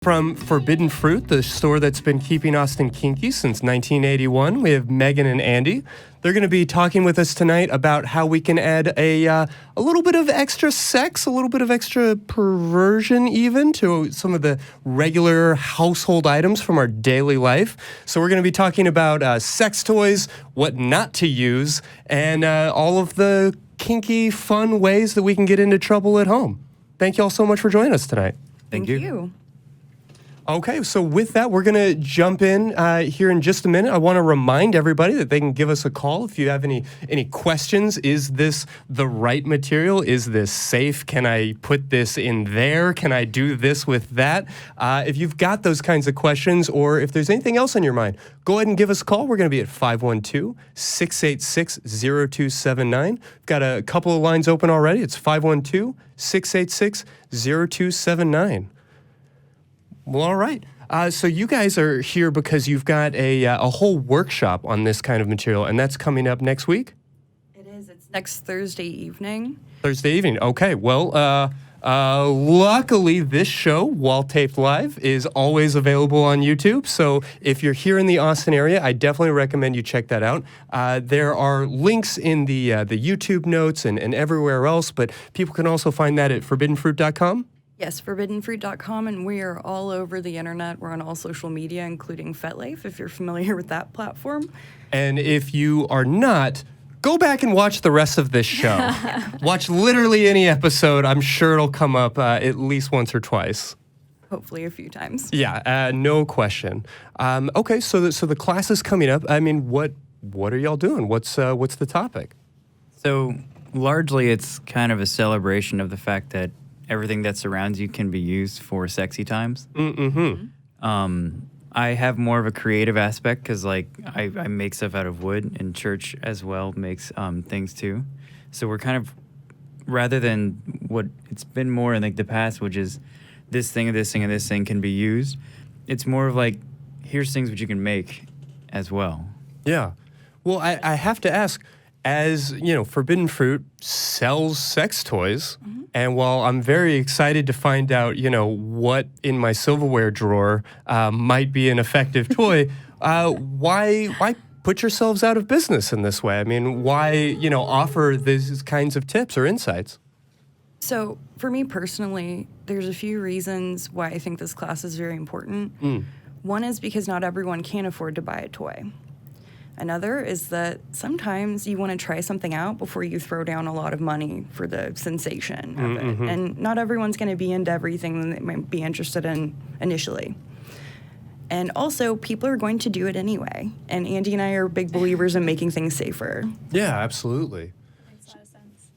From Forbidden Fruit, the store that's been keeping Austin kinky since 1981, we have Megan and Andy. They're going to be talking with us tonight about how we can add a little bit of extra sex, a little bit of extra perversion even to some of the regular household items from our daily life. So we're going to be talking about sex toys, what not to use, and all of the kinky, fun ways that we can get into trouble at home. Thank you all so much for joining us tonight. Thank you. Okay, so with that, we're going to jump in here in just a minute. I want to remind everybody that they can give us a call if you have any questions. Is this the right material? Is this safe? Can I put this in there? Can I do this with that? If you've got those kinds of questions, or if there's anything else on your mind, go ahead and give us a call. We're going to be at 512-686-0279. We've got a couple of lines open already. It's 512-686-0279. Well, all right. So you guys are here because you've got a whole workshop on this kind of material, and that's coming up next week? It is. It's next Thursday evening. Thursday evening. Okay. Well, luckily, this show, while taped live, is always available on YouTube. So if you're here in the Austin area, I definitely recommend you check that out. There are links in the YouTube notes and everywhere else, but people can also find that at forbiddenfruit.com. Yes, forbiddenfruit.com, and we are all over the internet. We're on all social media, including FetLife, if you're familiar with that platform. And if you are not, go back and watch the rest of this show. Watch literally any episode. I'm sure it'll come up at least once or twice. Hopefully a few times. Yeah, no question. Okay, so the class is coming up. I mean, what are y'all doing? What's the topic? So largely it's kind of a celebration of the fact that everything that surrounds you can be used for sexy times. Mm-hmm. I have more of a creative aspect because, like, I make stuff out of wood, and church as well makes things too. So we're kind of, rather than what it's been more in like the past, which is this thing and this thing and this thing can be used, it's more of like, here's things which you can make as well. Yeah. Well, I have to ask, as you know, Forbidden Fruit sells sex toys. Mm-hmm. And while I'm very excited to find out, what in my silverware drawer might be an effective toy, why put yourselves out of business in this way? I mean, why, offer these kinds of tips or insights? So for me personally, there's a few reasons why I think this class is very important. One is because not everyone can afford to buy a toy. Another is that sometimes you want to try something out before you throw down a lot of money for the sensation of it. And not everyone's going to be into everything that they might be interested in initially. And also, people are going to do it anyway. And Andy and I are big believers in making things safer. Yeah, absolutely. Makes a lot of sense.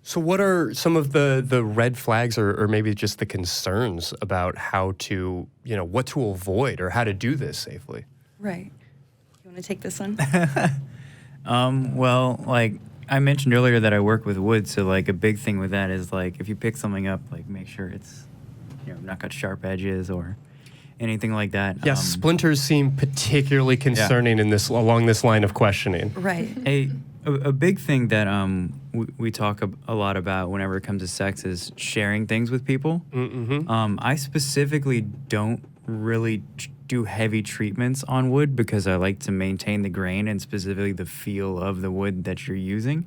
So what are some of the red flags or maybe just the concerns about how to, what to avoid or how to do this safely? Right. You want to take this one? Well, like I mentioned earlier that I work with wood, so like a big thing with that is like if you pick something up, like make sure it's not got sharp edges or anything like that. Yeah, splinters seem particularly concerning in this along this line of questioning. Right. A big thing that we talk a lot about whenever it comes to sex is sharing things with people. I specifically don't really do heavy treatments on wood because I like to maintain the grain and specifically the feel of the wood that you're using.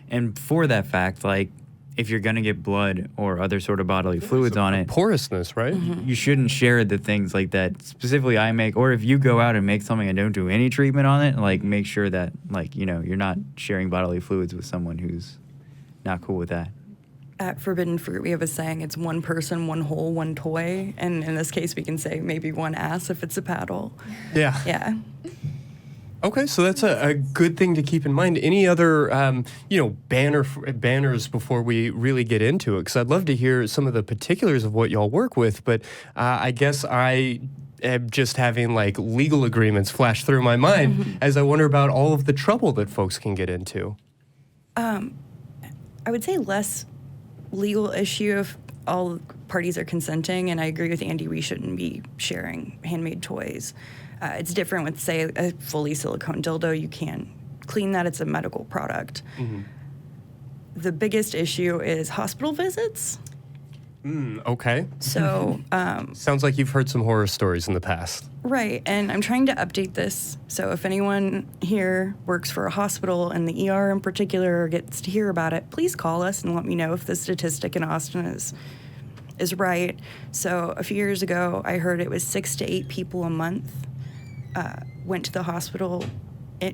And for that fact, like if you're going to get blood or other sort of bodily fluids on it, porousness, right? You shouldn't share the things like that specifically I make. Or if you go out and make something and don't do any treatment on it, like make sure that you're not sharing bodily fluids with someone who's not cool with that. At Forbidden Fruit, we have a saying, it's one person, one hole, one toy. And in this case, we can say maybe one ass if it's a paddle. Yeah. Yeah. Okay, so that's a good thing to keep in mind. Any other, banners before we really get into it? Because I'd love to hear some of the particulars of what y'all work with. But I guess I am just having like legal agreements flash through my mind as I wonder about all of the trouble that folks can get into. I would say less legal issue if all parties are consenting, and I agree with Andy, we shouldn't be sharing handmade toys. It's different with, say, a fully silicone dildo. You can't clean that. It's a medical product. The biggest issue is hospital visits. Okay. So, Sounds like you've heard some horror stories in the past. right, and I'm trying to update this. So if anyone here works for a hospital and the ER in particular gets to hear about it, please call us and let me know if the statistic in Austin is right. So a few years ago, I heard it was 6 to 8 people a month went to the hospital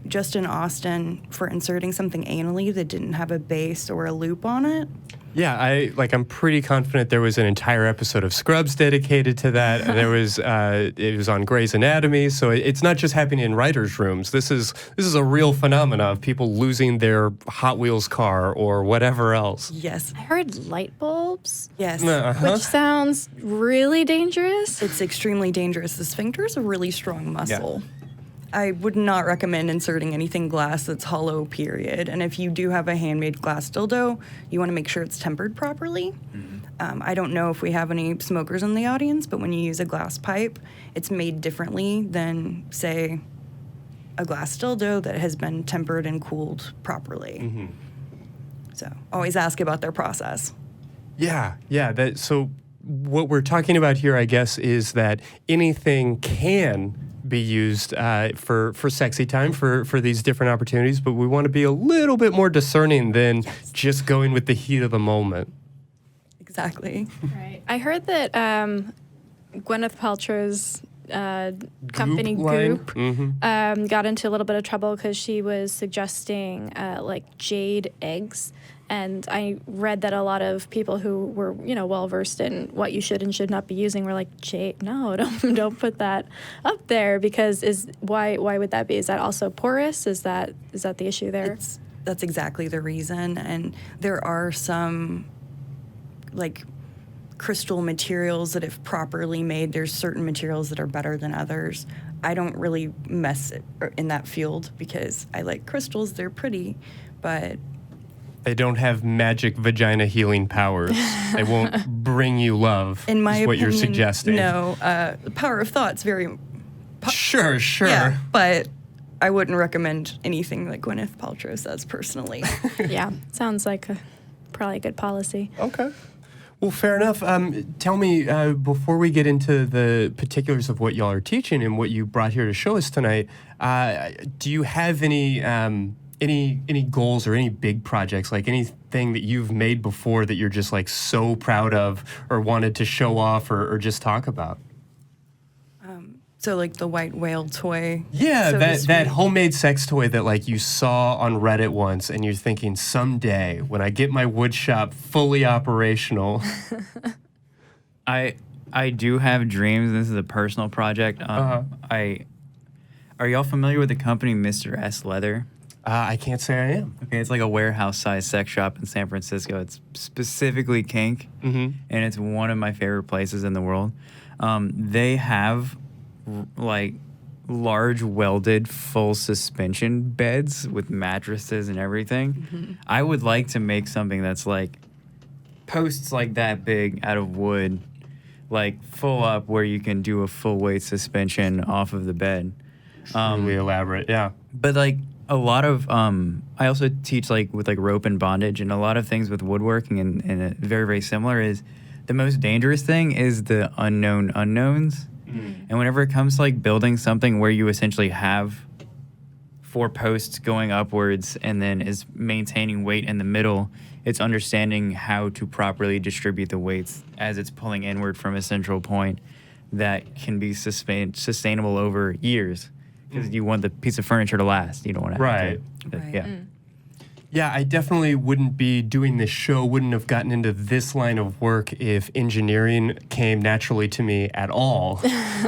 just in Austin for inserting something anally that didn't have a base or a loop on it. Yeah, I'm pretty confident there was an entire episode of Scrubs dedicated to that. There was it was on Grey's Anatomy, so it's not just happening in writers' rooms. This is a real phenomena of people losing their Hot Wheels car or whatever else. Yes. I heard light bulbs, Yes. which sounds really dangerous. It's extremely dangerous. The sphincter is a really strong muscle. I would not recommend inserting anything glass that's hollow, period. And if you do have a handmade glass dildo, you want to make sure it's tempered properly. I don't know if we have any smokers in the audience, but when you use a glass pipe, it's made differently than, say, a glass dildo that has been tempered and cooled properly. So always ask about their process. Yeah. So what we're talking about here, I guess, is that anything can be used for sexy time, for these different opportunities, but we want to be a little bit more discerning than just going with the heat of the moment. Exactly. Right. I heard that Gwyneth Paltrow's company line? Goop got into a little bit of trouble because she was suggesting jade eggs. And I read that a lot of people who were, well versed in what you should and should not be using were like, jade, no, don't put that up there, because why would that be? Is that also porous? Is that the issue there? That's exactly the reason. And there are some crystal materials that, if properly made, there's certain materials that are better than others. I don't really mess in that field because I like crystals. They're pretty, but they don't have magic vagina healing powers. They won't bring you love, in my is what opinion, you're suggesting. No, the power of thought's very... Sure. Yeah, but I wouldn't recommend anything that Gwyneth Paltrow says personally. Yeah, sounds like probably a good policy. Okay. Well, fair enough. Tell me, before we get into the particulars of what y'all are teaching and what you brought here to show us tonight, do you have any goals or any big projects, like anything that you've made before that you're just so proud of or wanted to show off or just talk about? So the white whale toy. Yeah, so that homemade sex toy that you saw on Reddit once, and you're thinking, someday when I get my wood shop fully operational. I do have dreams. This is a personal project. Are y'all familiar with the company Mr. S Leather? I can't say I am. Okay, it's like a warehouse-sized sex shop in San Francisco. It's specifically kink, and it's one of my favorite places in the world. They have large welded full suspension beds with mattresses and everything. I would like to make something that's posts that big out of wood, full up, where you can do a full weight suspension off of the bed. Really elaborate, yeah. But a lot of I also teach with rope and bondage, and a lot of things with woodworking and very, very similar is the most dangerous thing is the unknown unknowns. And whenever it comes to building something where you essentially have 4 posts going upwards and then is maintaining weight in the middle, it's understanding how to properly distribute the weights as it's pulling inward from a central point that can be sustainable over years. Because you want the piece of furniture to last. You don't want to have to. Right. Yeah. Yeah, I definitely wouldn't be doing this show, wouldn't have gotten into this line of work if engineering came naturally to me at all.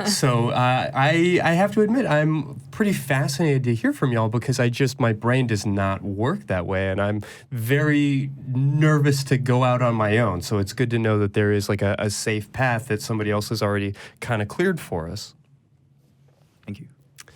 So I have to admit, I'm pretty fascinated to hear from y'all because my brain does not work that way, and I'm very nervous to go out on my own. So it's good to know that there is a safe path that somebody else has already kind of cleared for us.